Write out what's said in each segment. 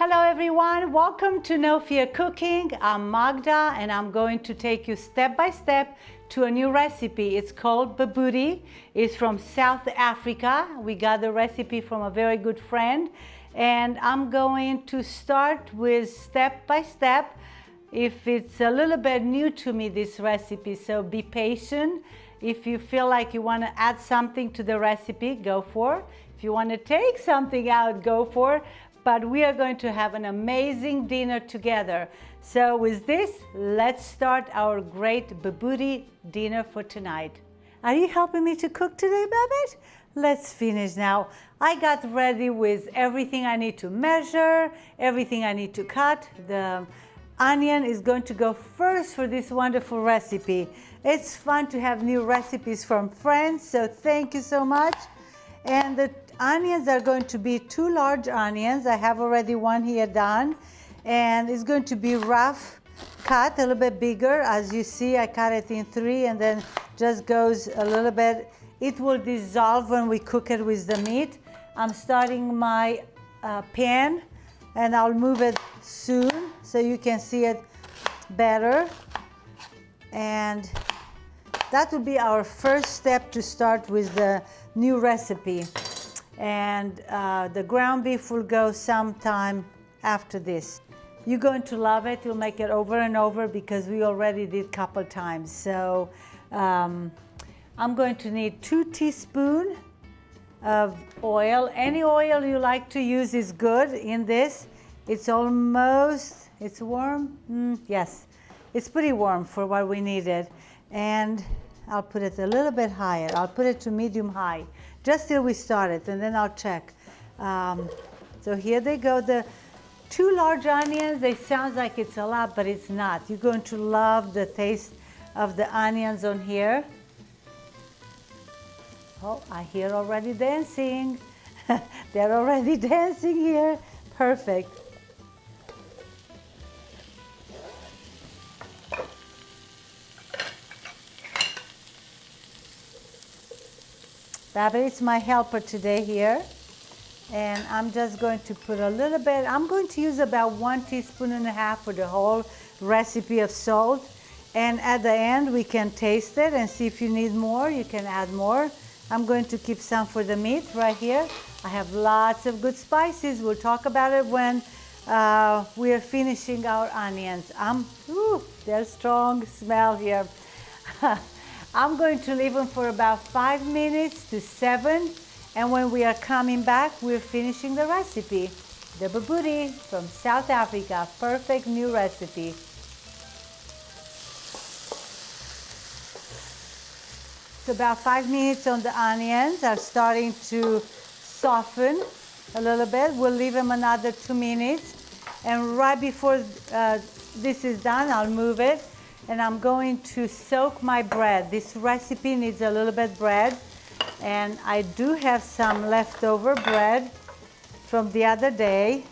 Hello everyone, welcome to No Fear Cooking. I'm Magda and I'm going to take you step by step to a new recipe. It's called Bobotie. It's from South Africa. We got the recipe from a very good friend and I'm going to start with step by step. If it's a little bit new to me, this recipe, so be patient. If you feel like you want to add something to the recipe, go for it. If you want to take something out, go for it. But we are going to have an amazing dinner together. So with this, let's start our great Bobotie dinner for tonight. Are you helping me to cook today, Babette? Let's finish now. I got ready with everything I need to measure, everything I need to cut. The onion is going to go first for this wonderful recipe. It's fun to have new recipes from friends, so thank you so much. And the onions are going to be 2 large onions. I have already one here done. And it's going to be rough cut, a little bit bigger. As you see, I cut it in 3 and then just goes a little bit. It will dissolve when we cook it with the meat. I'm starting my pan and I'll move it soon so you can see it better. And that will be our first step to start with the new recipe. And the ground beef will go sometime after this. You're going to love it. You'll make it over and over because we already did a couple times. So I'm going to need 2 teaspoons of oil. Any oil you like to use is good in this. It's almost, it's warm? Yes, it's pretty warm for what we needed. And I'll put it a little bit higher. I'll put it to medium high, just till we start it, and then I'll check. So here they go, the 2 large onions. They sound like it's a lot, but it's not. You're going to love the taste of the onions on here. Oh, I hear already dancing. They're already dancing here. Perfect. Babette is my helper today here, and I'm just going to put a little bit. I'm going to use about 1.5 teaspoons for the whole recipe of salt, and at the end we can taste it and see if you need more. You can add more. I'm going to keep some for the meat right here. I have lots of good spices. We'll talk about it when we are finishing our onions. There's strong smell here. I'm going to leave them for about 5 minutes to 7, and when we are coming back, we're finishing the recipe. The Bobotie from South Africa, perfect new recipe. It's about 5 minutes on the onions are starting to soften a little bit. We'll leave them another 2 minutes, and right before this is done, I'll move it. And I'm going to soak my bread. This recipe needs a little bit bread, and I do have some leftover bread from the other day.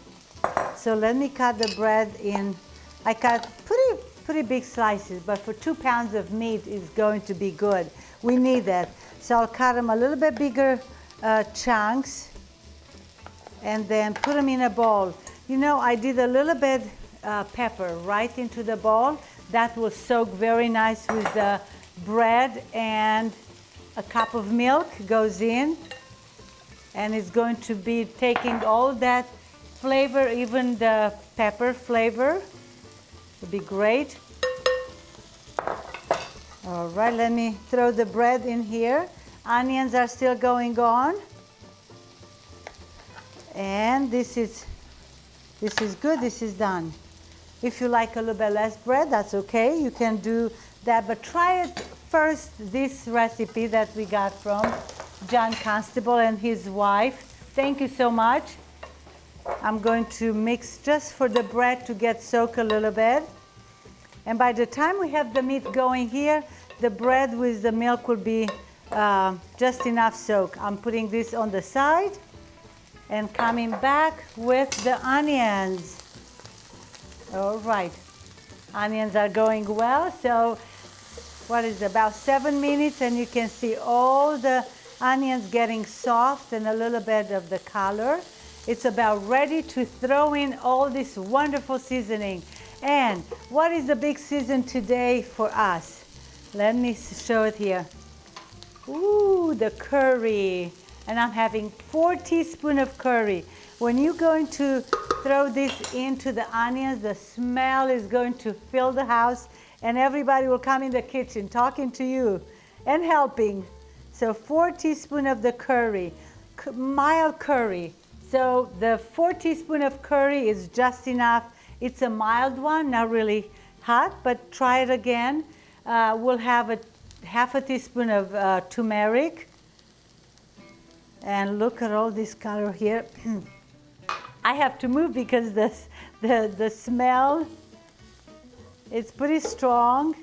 So let me cut the bread in. I cut pretty big slices, but for 2 pounds of meat is going to be good. We need that. So I'll cut them a little bit bigger chunks and then put them in a bowl. You know, I did a little bit pepper right into the bowl. That will soak very nice with the bread, and a cup of milk goes in, and it's going to be taking all that flavor, even the pepper flavor. It'll be great. All right, let me throw the bread in here. Onions are still going on. And this is good, this is done. If you like a little bit less bread, that's okay. You can do that, but try it first, this recipe that we got from John Constable and his wife. Thank you so much. I'm going to mix just for the bread to get soaked a little bit. And by the time we have the meat going here, the bread with the milk will be just enough soak. I'm putting this on the side and coming back with the onions. All right, onions are going well. So what is it, about 7 minutes, and you can see all the onions getting soft and a little bit of the color. It's about ready to throw in all this wonderful seasoning. And what is the big season today for us? Let me show it here. Ooh, the curry. And I'm having 4 teaspoons of curry. When you're going to throw this into the onions, the smell is going to fill the house and everybody will come in the kitchen talking to you and helping. So 4 teaspoons of the curry, mild curry. So the 4 teaspoons of curry is just enough. It's a mild one, not really hot, but try it again. We'll have half a teaspoon of turmeric. And look at all this color here. I have to move because the smell, it's pretty strong,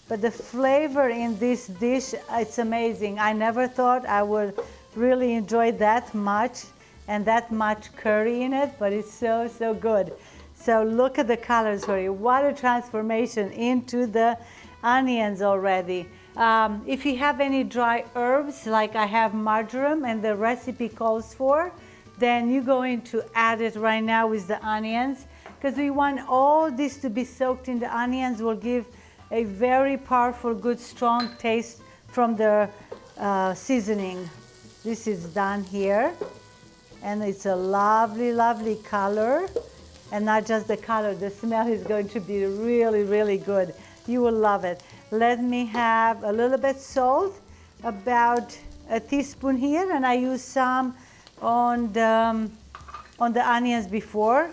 but the flavor in this dish, it's amazing. I never thought I would really enjoy that much and that much curry in it, but it's so, so good. So look at the colors here. What a transformation into the onions already. If you have any dry herbs, like I have marjoram and the recipe calls for, then you're going to add it right now with the onions, because we want all this to be soaked in the onions. Will give a very powerful, good, strong taste from the seasoning. This is done here, and it's a lovely, lovely color. And not just the color, the smell is going to be really, really good. You will love it. Let me have a little bit salt, about a teaspoon here, and I use some on the onions before,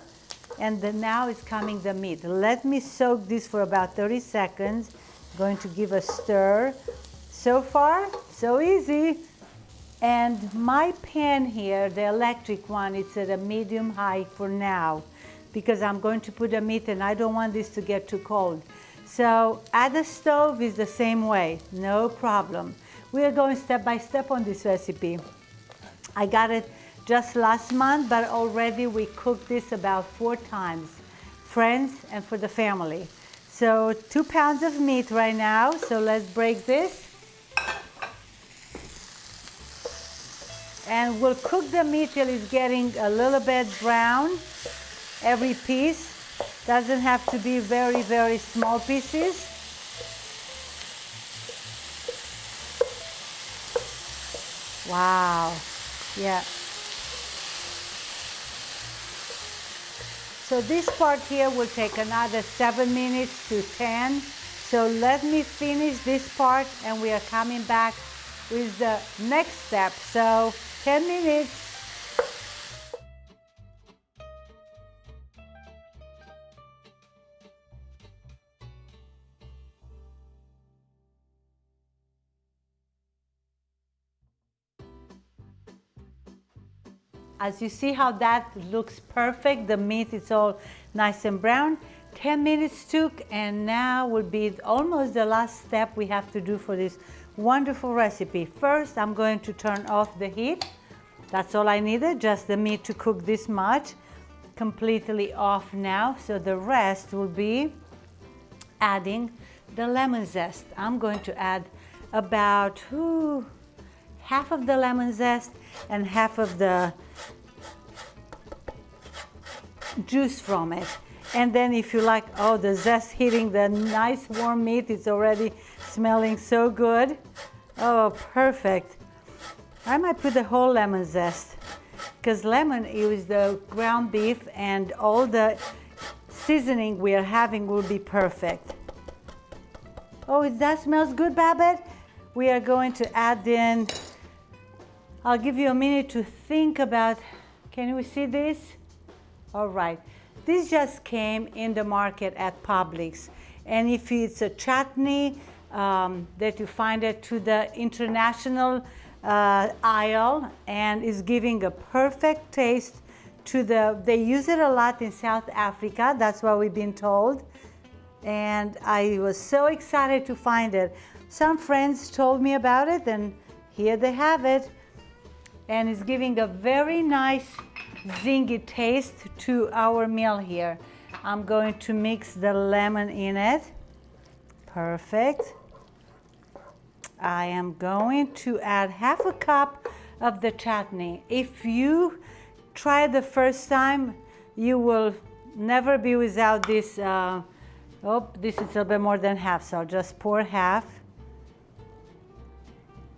and then now it's coming the meat. Let me soak this for about 30 seconds. I'm going to give a stir. So far, so easy. And my pan here, the electric one, it's at a medium high for now, because I'm going to put the meat and I don't want this to get too cold. So at the stove is the same way, no problem. We are going step by step on this recipe. I got it just last month, but already we cooked this about 4 times, friends and for the family. So 2 pounds of meat right now, so let's break this. And we'll cook the meat till it's getting a little bit brown, every piece. Doesn't have to be very, very small pieces. Wow, yeah. So this part here will take another 7 minutes to 10. So let me finish this part and we are coming back with the next step. So 10 minutes. As you see how that looks perfect, the meat is all nice and brown. 10 minutes took, and now will be almost the last step we have to do for this wonderful recipe. First, I'm going to turn off the heat. That's all I needed, just the meat to cook this much. Completely off now, so the rest will be adding the lemon zest. I'm going to add about half of the lemon zest and half of the juice from it. And then if you like, oh, the zest hitting the nice warm meat, it's already smelling so good. Oh, perfect. I might put the whole lemon zest, because lemon is the ground beef and all the seasoning we are having will be perfect. Oh, that smells good, Babette. We are going to add in, I'll give you a minute to think about, can we see this? All right, this just came in the market at Publix. And if it's a chutney that you find it to the international aisle, and is giving a perfect taste to they use it a lot in South Africa, that's what we've been told. And I was so excited to find it. Some friends told me about it, and here they have it. And it's giving a very nice zingy taste to our meal here. I'm going to mix the lemon in it. Perfect. I am going to add half a cup of the chutney. If you try it the first time, you will never be without this. Oh, this is a little bit more than half, so I'll just pour half.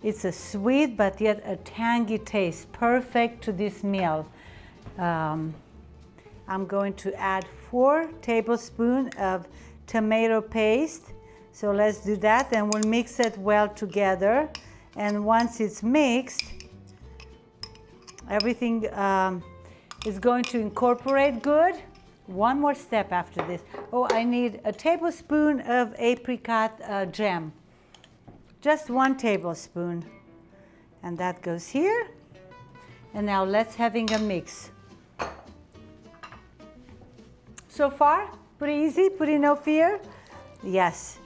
It's a sweet but yet a tangy taste, perfect to this meal. I'm going to add 4 tablespoons of tomato paste. So let's do that, and we'll mix it well together. And once it's mixed, everything is going to incorporate good. One more step after this. Oh, I need a tablespoon of apricot jam. Just 1 tablespoon. And that goes here. And now let's having a mix. So far, pretty easy, pretty no fear? Yes.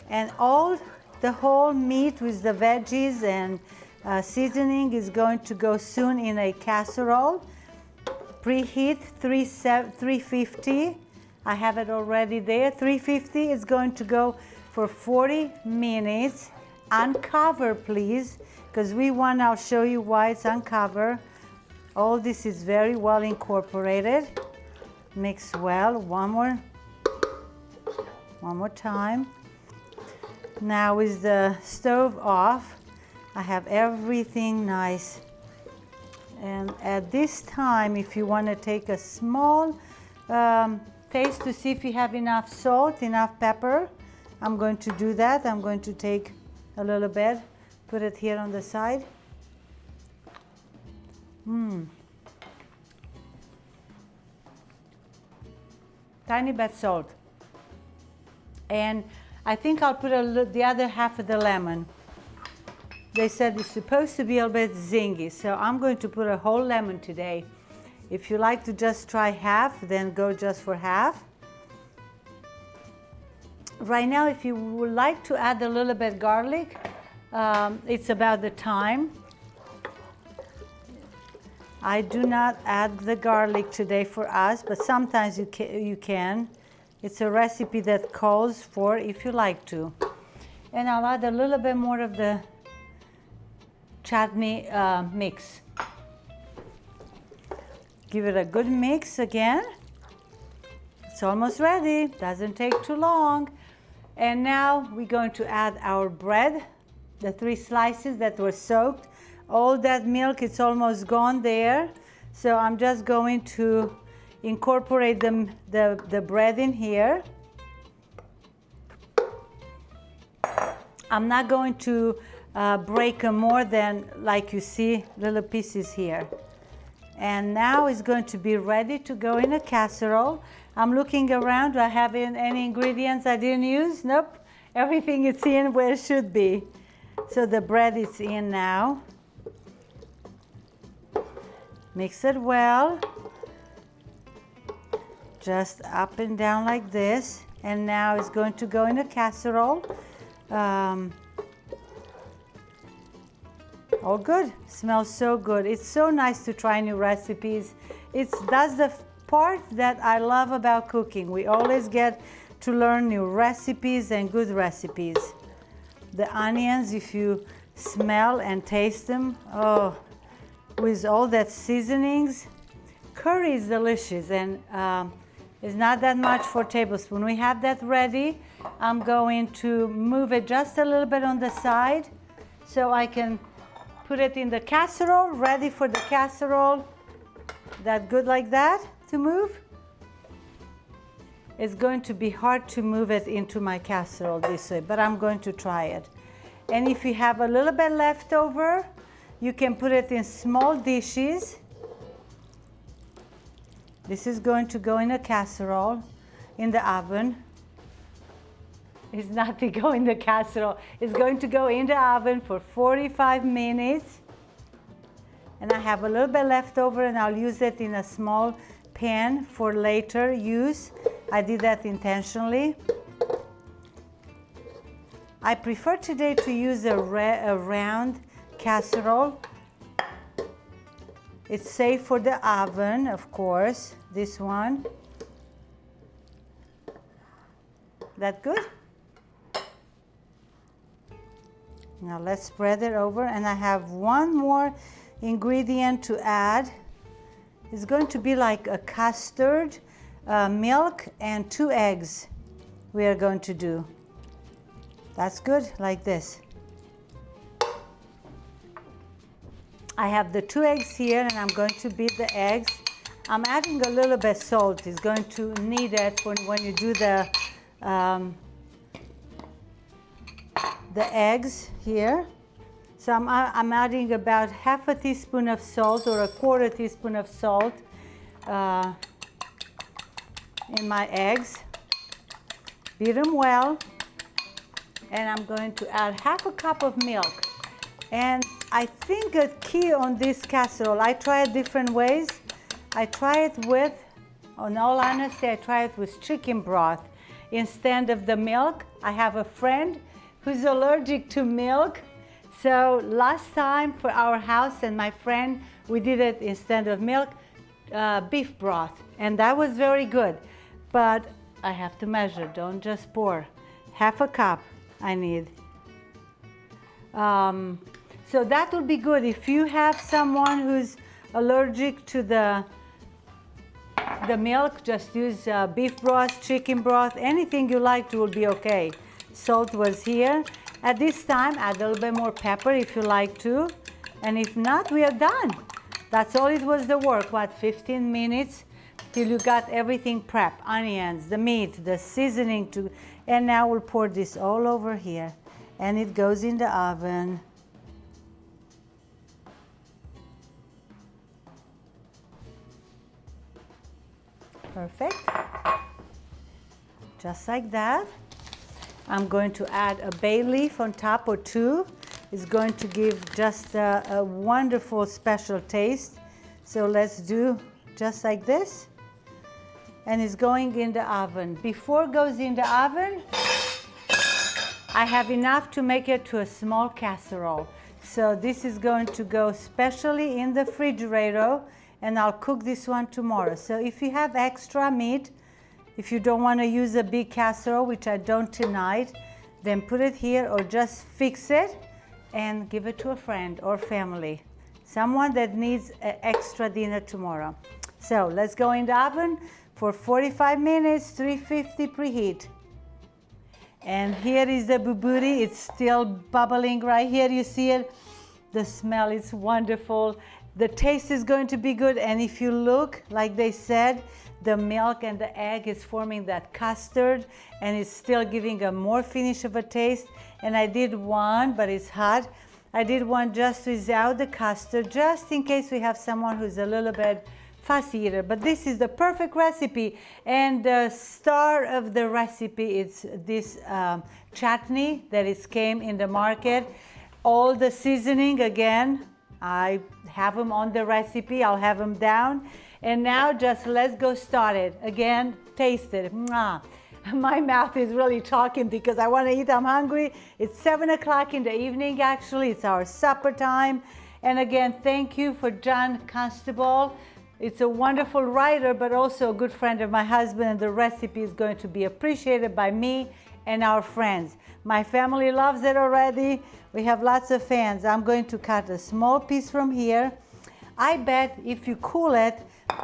And the whole meat with the veggies and seasoning is going to go soon in a casserole. Preheat 350. I have it already there. 350 is going to go for 40 minutes. Uncover, please, because I'll show you why it's uncovered. All this is very well incorporated. Mix well. One more time. Now with the stove off, I have everything nice. And at this time, if you want to take a small taste to see if you have enough salt, enough pepper, I'm going to do that. I'm going to take a little bit, put it here on the side. Tiny bit salt. And I think I'll put the other half of the lemon. They said it's supposed to be a bit zingy, so I'm going to put a whole lemon today. If you like to just try half, then go just for half. Right now, if you would like to add a little bit garlic, it's about the time. I do not add the garlic today for us, but sometimes you can. It's a recipe that calls for if you like to. And I'll add a little bit more of the chutney mix. Give it a good mix again. It's almost ready, doesn't take too long. And now we're going to add our bread, the 3 slices that were soaked. All that milk, it's almost gone there. So I'm just going to incorporate the bread in here. I'm not going to break more than, like you see, little pieces here. And now it's going to be ready to go in a casserole. I'm looking around. Do I have any ingredients I didn't use? Nope. Everything is in where it should be. So the bread is in now. Mix it well. Just up and down like this. And now it's going to go in a casserole. All good. Smells so good. It's so nice to try new recipes. That's the part that I love about cooking. We always get to learn new recipes and good recipes. The onions, if you smell and taste them, oh, with all that seasonings. Curry is delicious, and it's not that much for a tablespoon. We have that ready. I'm going to move it just a little bit on the side so I can put it in the casserole, ready for the casserole. That good like that to move? It's going to be hard to move it into my casserole this way, but I'm going to try it. And if you have a little bit left over, you can put it in small dishes. This is going to go in a casserole in the oven. It's not to go in the casserole. It's going to go in the oven for 45 minutes. And I have a little bit left over, and I'll use it in a small pan for later use. I did that intentionally. I prefer today to use a round casserole. It's safe for the oven, of course, this one. That good? Now let's spread it over, and I have one more ingredient to add. It's going to be like a custard, milk, and 2 eggs we are going to do. That's good, like this. I have the 2 eggs here, and I'm going to beat the eggs. I'm adding a little bit salt. It's going to need it when you do the eggs here. So I'm adding about half a teaspoon of salt or a quarter teaspoon of salt in my eggs. Beat them well. And I'm going to add half a cup of milk. And I think a key on this casserole, I try it different ways. I try it with, in all honesty, I try it with chicken broth instead of the milk. I have a friend who's allergic to milk. So last time for our house and my friend, we did it instead of milk, beef broth. And that was very good. But I have to measure, don't just pour. Half a cup I need. So that will be good. If you have someone who's allergic to the milk, just use beef broth, chicken broth, anything you like will be okay. Salt was here. At this time, add a little bit more pepper if you like to. And if not, we are done. That's all it was the work, what, 15 minutes till you got everything prepped. Onions, the meat, the seasoning to, and now we'll pour this all over here. And it goes in the oven. Perfect. Just like that. I'm going to add a bay leaf on top or 2. It's going to give just a wonderful special taste. So let's do just like this. And it's going in the oven. Before it goes in the oven, I have enough to make it to a small casserole. So this is going to go specially in the refrigerator, and I'll cook this one tomorrow. So if you have extra meat, if you don't want to use a big casserole, which I don't tonight, then put it here or just fix it and give it to a friend or family. Someone that needs an extra dinner tomorrow. So let's go in the oven for 45 minutes, 350 preheat. And here is the bobotie. It's still bubbling right here. You see it? The smell is wonderful. The taste is going to be good. And if you look, like they said, the milk and the egg is forming that custard, and it's still giving a more finish of a taste. And I did one, but it's hot. I did one just without the custard, just in case we have someone who's a little bit fussy eater. But this is the perfect recipe. And the star of the recipe is this chutney that is came in the market. All the seasoning, again, I have them on the recipe. I'll have them down. And now just let's go start it. Again, taste it. Mwah. My mouth is really talking because I want to eat. I'm hungry. It's 7 o'clock in the evening, actually. It's our supper time. And again, thank you for John Constable. It's a wonderful writer, but also a good friend of my husband. And the recipe is going to be appreciated by me and our friends. My family loves it already. We have lots of fans. I'm going to cut a small piece from here. I bet if you cool it,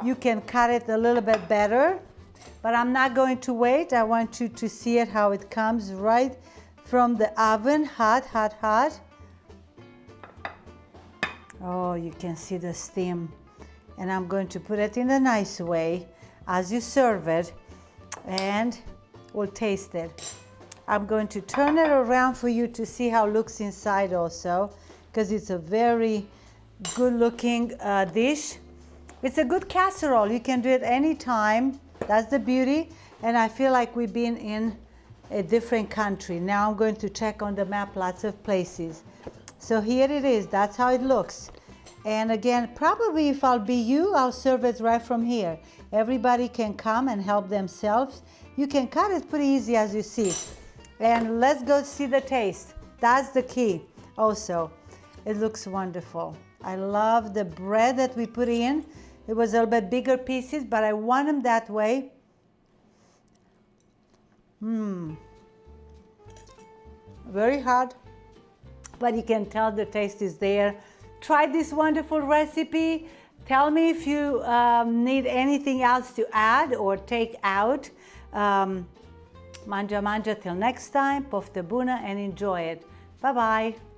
you can cut it a little bit better, but I'm not going to wait. I want you to see it how it comes right from the oven, hot, hot, hot. Oh, you can see the steam. And I'm going to put it in a nice way as you serve it, and we'll taste it. I'm going to turn it around for you to see how it looks inside also, because it's a very good looking dish. It's a good casserole. You can do it anytime. That's the beauty. And I feel like we've been in a different country. Now I'm going to check on the map lots of places. So here it is. That's how it looks. And again, probably if I'll be you, I'll serve it right from here. Everybody can come and help themselves. You can cut it pretty easy as you see. And let's go see the taste. That's the key also. It looks wonderful. I love the bread that we put in. It was a little bit bigger pieces, but I want them that way. Very hot, but you can tell the taste is there. Try this wonderful recipe. Tell me if you need anything else to add or take out. Manja manja till next time, poftă bună and enjoy it. Bye bye.